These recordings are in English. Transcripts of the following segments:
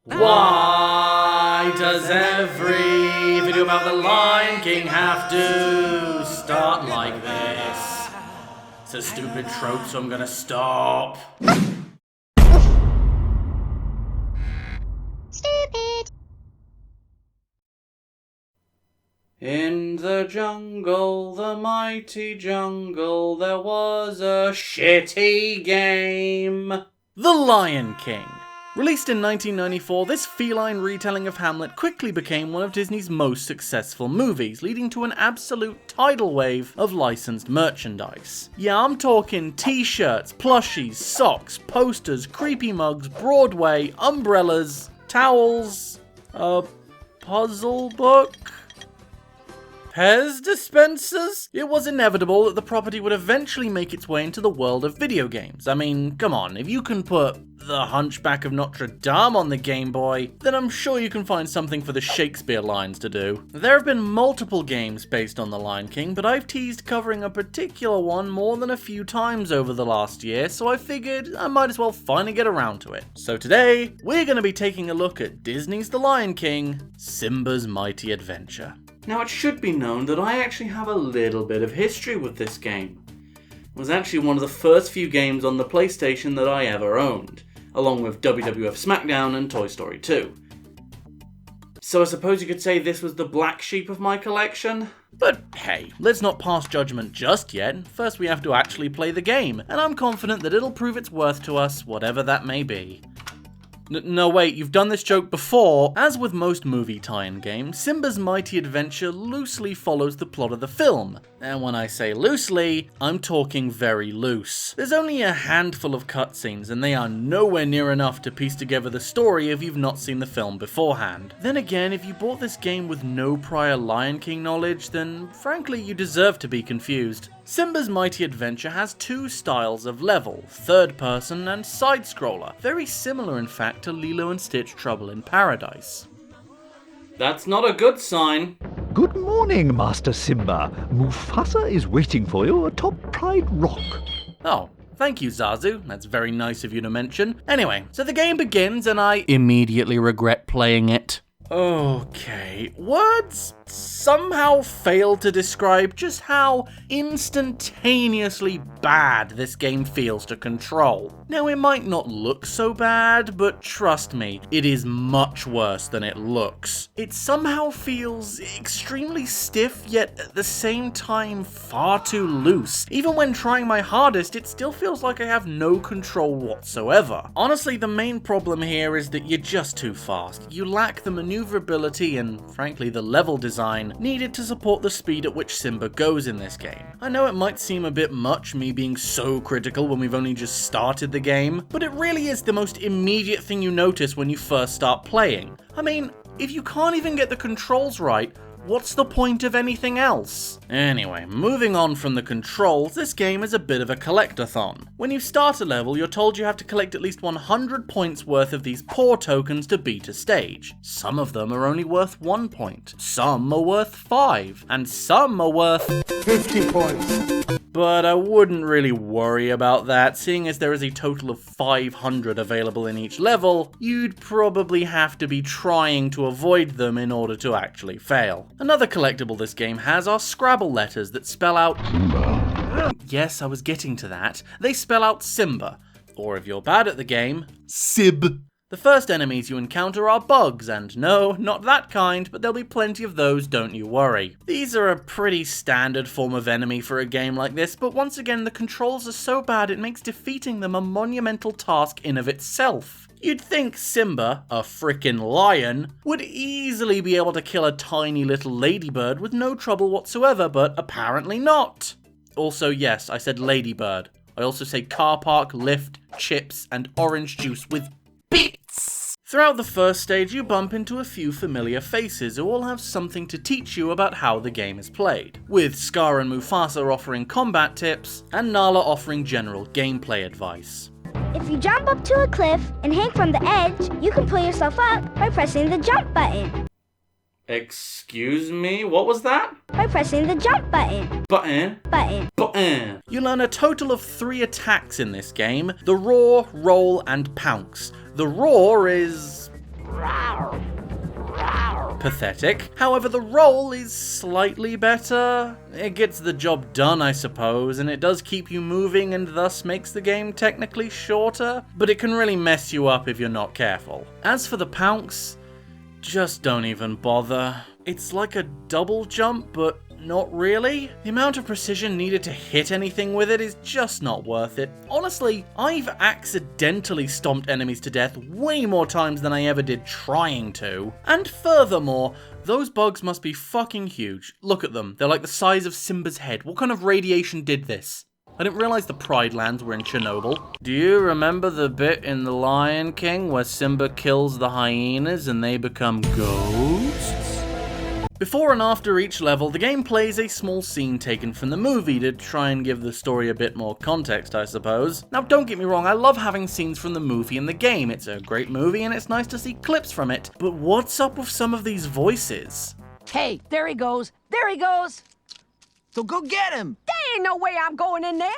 Why does every video about the Lion King have to start like this? It's a stupid trope, so I'm gonna stop. Stupid. In the jungle, the mighty jungle, there was a shitty game. The Lion King. Released in 1994, this feline retelling of Hamlet quickly became one of Disney's most successful movies, leading to an absolute tidal wave of licensed merchandise. Yeah, I'm talking t-shirts, plushies, socks, posters, creepy mugs, Broadway, umbrellas, towels, a puzzle book, Pez dispensers? It was inevitable that the property would eventually make its way into the world of video games. I mean, come on, if you can put The Hunchback of Notre Dame on the Game Boy, then I'm sure you can find something for the Shakespeare lines to do. There have been multiple games based on The Lion King, but I've teased covering a particular one more than a few times over the last year, so I figured I might as well finally get around to it. So today, we're going to be taking a look at Disney's The Lion King, Simba's Mighty Adventure. Now, it should be known that I actually have a little bit of history with this game. It was actually one of the first few games on the PlayStation that I ever owned, along with WWF SmackDown and Toy Story 2. So I suppose you could say this was the black sheep of my collection? But hey, let's not pass judgment just yet. First we have to actually play the game, and I'm confident that it'll prove its worth to us, whatever that may be. No wait, you've done this joke before. As with most movie tie-in games, Simba's Mighty Adventure loosely follows the plot of the film. And when I say loosely, I'm talking very loose. There's only a handful of cutscenes, and they are nowhere near enough to piece together the story if you've not seen the film beforehand. Then again, if you bought this game with no prior Lion King knowledge, then frankly you deserve to be confused. Simba's Mighty Adventure has two styles of level, third person and side-scroller, very similar in fact to Lilo and Stitch Trouble in Paradise. That's not a good sign. Good morning, Master Simba. Mufasa is waiting for you atop Pride Rock. Oh, thank you, Zazu. That's very nice of you to mention. Anyway, so the game begins and I immediately regret playing it. Okay, words somehow fail to describe just how instantaneously bad this game feels to control. Now, it might not look so bad, but trust me, it is much worse than it looks. It somehow feels extremely stiff, yet at the same time far too loose. Even when trying my hardest, it still feels like I have no control whatsoever. Honestly, the main problem here is that you're just too fast. You lack the maneuverability and, frankly, the level design needed to support the speed at which Simba goes in this game. I know it might seem a bit much, me being so critical when we've only just started the game, but it really is the most immediate thing you notice when you first start playing. I mean, if you can't even get the controls right, what's the point of anything else? Anyway, moving on from the controls, this game is a bit of a collectathon. When you start a level, you're told you have to collect at least 100 points worth of these poor tokens to beat a stage. Some of them are only worth 1 point, some are worth 5, and some are worth 50 points. But I wouldn't really worry about that, seeing as there is a total of 500 available in each level. You'd probably have to be trying to avoid them in order to actually fail. Another collectible this game has are Scrabble letters that spell out Simba. Yes, I was getting to that. They spell out Simba, or if you're bad at the game, Sib. The first enemies you encounter are bugs, and no, not that kind, but there'll be plenty of those, don't you worry. These are a pretty standard form of enemy for a game like this, but once again the controls are so bad it makes defeating them a monumental task in of itself. You'd think Simba, a frickin' lion, would easily be able to kill a tiny little ladybird with no trouble whatsoever, but apparently not. Also, yes, I said ladybird. I also say car park, lift, chips, and orange juice with bits. Throughout the first stage, you bump into a few familiar faces who all have something to teach you about how the game is played, with Scar and Mufasa offering combat tips, and Nala offering general gameplay advice. If you jump up to a cliff and hang from the edge, you can pull yourself up by pressing the jump button. Excuse me, what was that? By pressing the jump button. Button. You learn a total of 3 attacks in this game: the roar, roll, and pounce. The roar is pathetic. However, the role is slightly better. It gets the job done, I suppose, and it does keep you moving and thus makes the game technically shorter, but it can really mess you up if you're not careful. As for the pounce, just don't even bother. It's like a double jump, but not really. The amount of precision needed to hit anything with it is just not worth it. Honestly, I've accidentally stomped enemies to death way more times than I ever did trying to. And furthermore, those bugs must be fucking huge. Look at them. They're like the size of Simba's head. What kind of radiation did this? I didn't realize the Pride Lands were in Chernobyl. Do you remember the bit in The Lion King where Simba kills the hyenas and they become ghosts? Before and after each level, the game plays a small scene taken from the movie to try and give the story a bit more context, I suppose. Now, don't get me wrong, I love having scenes from the movie in the game. It's a great movie and it's nice to see clips from it. But what's up with some of these voices? Hey, there he goes. There he goes. So go get him! There ain't no way I'm going in there.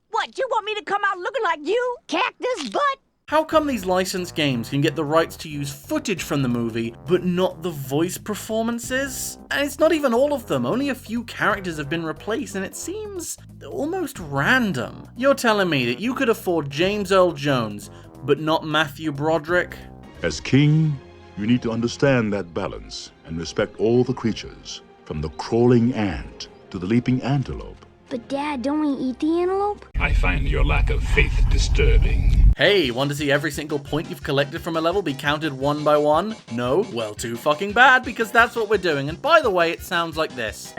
What, you want me to come out looking like you? Cactus butt? How come these licensed games can get the rights to use footage from the movie, but not the voice performances? And it's not even all of them, only a few characters have been replaced, and it seems almost random. You're telling me that you could afford James Earl Jones, but not Matthew Broderick? As king, you need to understand that balance and respect all the creatures, from the crawling ant to the leaping antelope. But Dad, don't we eat the antelope? I find your lack of faith disturbing. Hey, want to see every single point you've collected from a level be counted one by one? No? Well, too fucking bad, because that's what we're doing. And by the way, it sounds like this.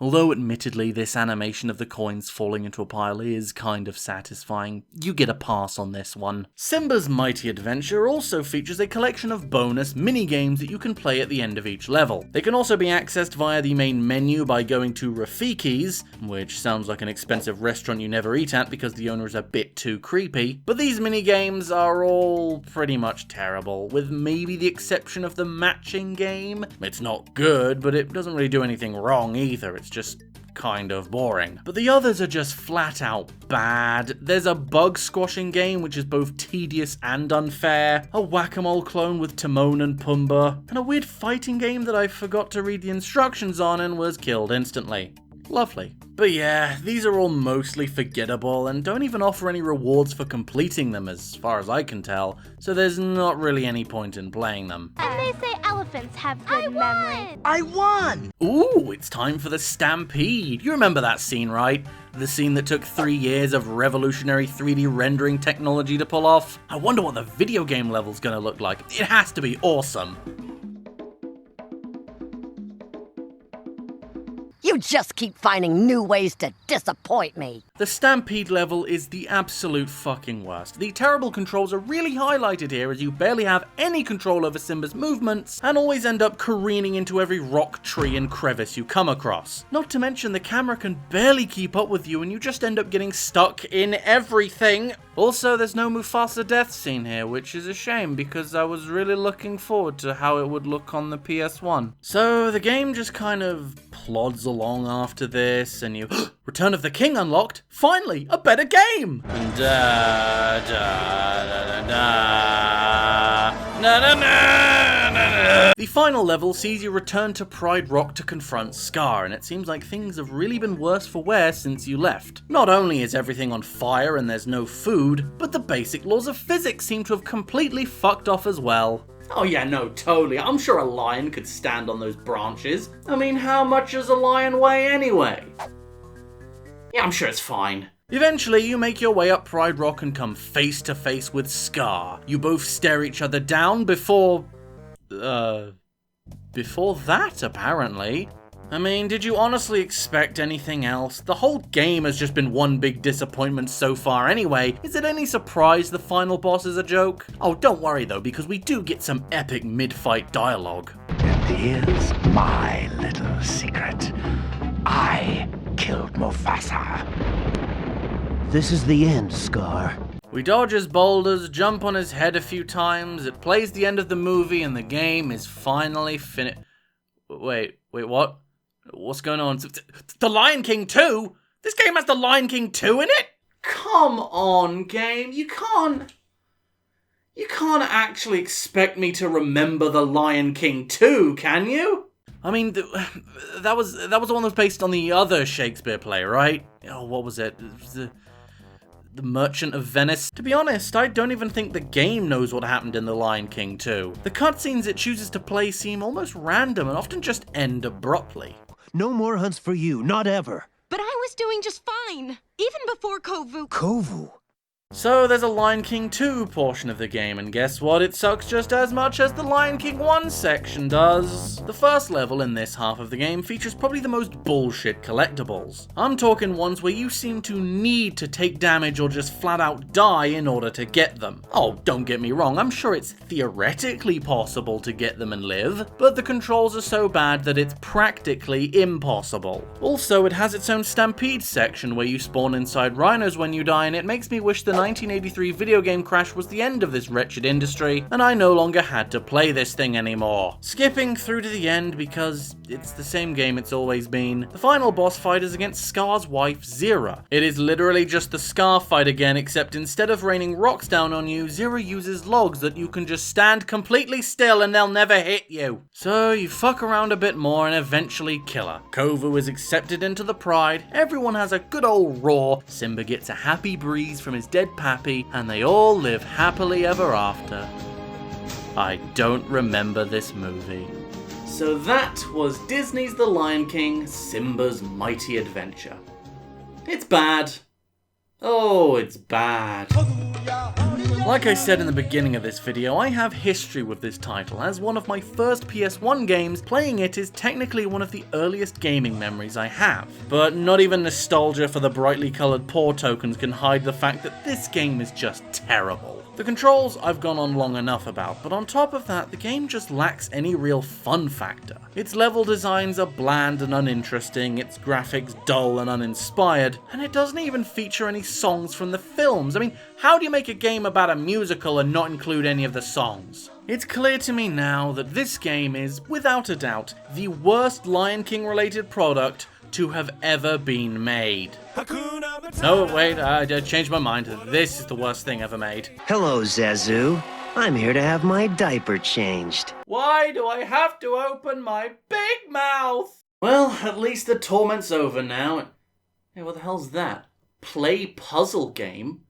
Although admittedly this animation of the coins falling into a pile is kind of satisfying, you get a pass on this one. Simba's Mighty Adventure also features a collection of bonus mini-games that you can play at the end of each level. They can also be accessed via the main menu by going to Rafiki's, which sounds like an expensive restaurant you never eat at because the owner is a bit too creepy, but these mini-games are all pretty much terrible, with maybe the exception of the matching game. It's not good, but it doesn't really do anything wrong either, it's just kind of boring. But the others are just flat out bad. There's a bug squashing game which is both tedious and unfair, a whack-a-mole clone with Timon and Pumbaa, and a weird fighting game that I forgot to read the instructions on and was killed instantly. Lovely. But yeah, these are all mostly forgettable and don't even offer any rewards for completing them as far as I can tell, so there's not really any point in playing them. And they say elephants have good memory. I won! Ooh, it's time for the Stampede. You remember that scene, right? The scene that took 3 years of revolutionary 3D rendering technology to pull off? I wonder what the video game level's gonna look like. It has to be awesome. You just keep finding new ways to disappoint me. The Stampede level is the absolute fucking worst. The terrible controls are really highlighted here as you barely have any control over Simba's movements and always end up careening into every rock, tree and crevice you come across. Not to mention the camera can barely keep up with you and you just end up getting stuck in everything. Also, there's no Mufasa death scene here, which is a shame because I was really looking forward to how it would look on the PS1. So the game just kind of plods along after this and you Return of the King unlocked. Finally, a better game. The final level sees you return to Pride Rock to confront Scar, and it seems like things have really been worse for wear since you left. Not only is everything on fire and there's no food, but the basic laws of physics seem to have completely fucked off as well. Oh yeah, no, totally. I'm sure a lion could stand on those branches. I mean, how much does a lion weigh anyway? Yeah, I'm sure it's fine. Eventually, you make your way up Pride Rock and come face to face with Scar. You both stare each other down before that, apparently. I mean, did you honestly expect anything else? The whole game has just been one big disappointment so far anyway. Is it any surprise the final boss is a joke? Oh, don't worry though, because we do get some epic mid-fight dialogue. And here's my little secret. I killed Mufasa. This is the end, Scar. We dodge his boulders, jump on his head a few times, it plays the end of the movie, and the game is finally finished. Wait, what? What's going on? The Lion King 2? This game has The Lion King 2 in it? Come on, game, you can't You can't actually expect me to remember The Lion King 2, can you? I mean, that was the one that was based on the other Shakespeare play, right? Oh, what was it? It was the Merchant of Venice. To be honest, I don't even think the game knows what happened in The Lion King 2. The cutscenes it chooses to play seem almost random and often just end abruptly. No more hunts for you, not ever. But I was doing just fine, even before Kovu. Kovu? So there's a Lion King 2 portion of the game, and guess what? It sucks just as much as the Lion King 1 section does. The first level in this half of the game features probably the most bullshit collectibles. I'm talking ones where you seem to need to take damage or just flat out die in order to get them. Oh, don't get me wrong, I'm sure it's theoretically possible to get them and live, but the controls are so bad that it's practically impossible. Also, it has its own Stampede section where you spawn inside rhinos when you die, and it makes me wish the 1983 video game crash was the end of this wretched industry, and I no longer had to play this thing anymore. Skipping through to the end because it's the same game it's always been. The final boss fight is against Scar's wife, Zira. It is literally just the Scar fight again, except instead of raining rocks down on you, Zira uses logs that you can just stand completely still and they'll never hit you. So you fuck around a bit more and eventually kill her. Kovu is accepted into the Pride, everyone has a good old roar, Simba gets a happy breeze from his dead pappy, and they all live happily ever after. I don't remember this movie. So that was Disney's The Lion King, Simba's Mighty Adventure. It's bad. Oh, it's bad. Like I said in the beginning of this video, I have history with this title, as one of my first PS1 games, playing it is technically one of the earliest gaming memories I have. But not even nostalgia for the brightly coloured paw tokens can hide the fact that this game is just terrible. The controls I've gone on long enough about, but on top of that, the game just lacks any real fun factor. Its level designs are bland and uninteresting, its graphics dull and uninspired, and it doesn't even feature any songs from the films. I mean, how do you make a game about a musical and not include any of the songs? It's clear to me now that this game is, without a doubt, the worst Lion King related product to have ever been made. No, wait, I changed my mind. This is the worst thing ever made. Hello, Zazu. I'm here to have my diaper changed. Why do I have to open my big mouth? Well, at least the torment's over now. Hey, what the hell's that? Play puzzle game?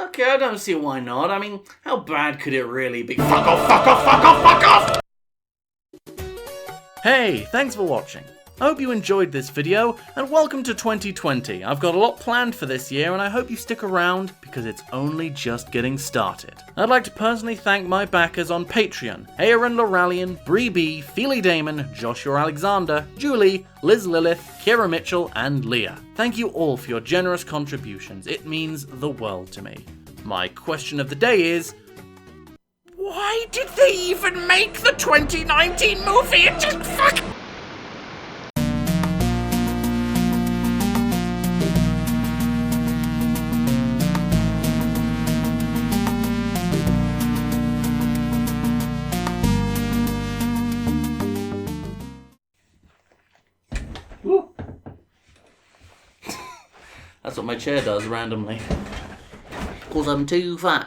Okay, I don't see why not. I mean, how bad could it really be? Fuck off, fuck off, fuck off, fuck off! Hey, thanks for watching. I hope you enjoyed this video, and welcome to 2020. I've got a lot planned for this year, and I hope you stick around, because it's only just getting started. I'd like to personally thank my backers on Patreon: Aaron Loralian, Bree B, Feely Damon, Joshua Alexander, Julie, Liz Lilith, Kira Mitchell, and Leah. Thank you all for your generous contributions. It means the world to me. My question of the day is, why did they even make the 2019 movie? It just fuck... That's what my chair does randomly. Because I'm too fat.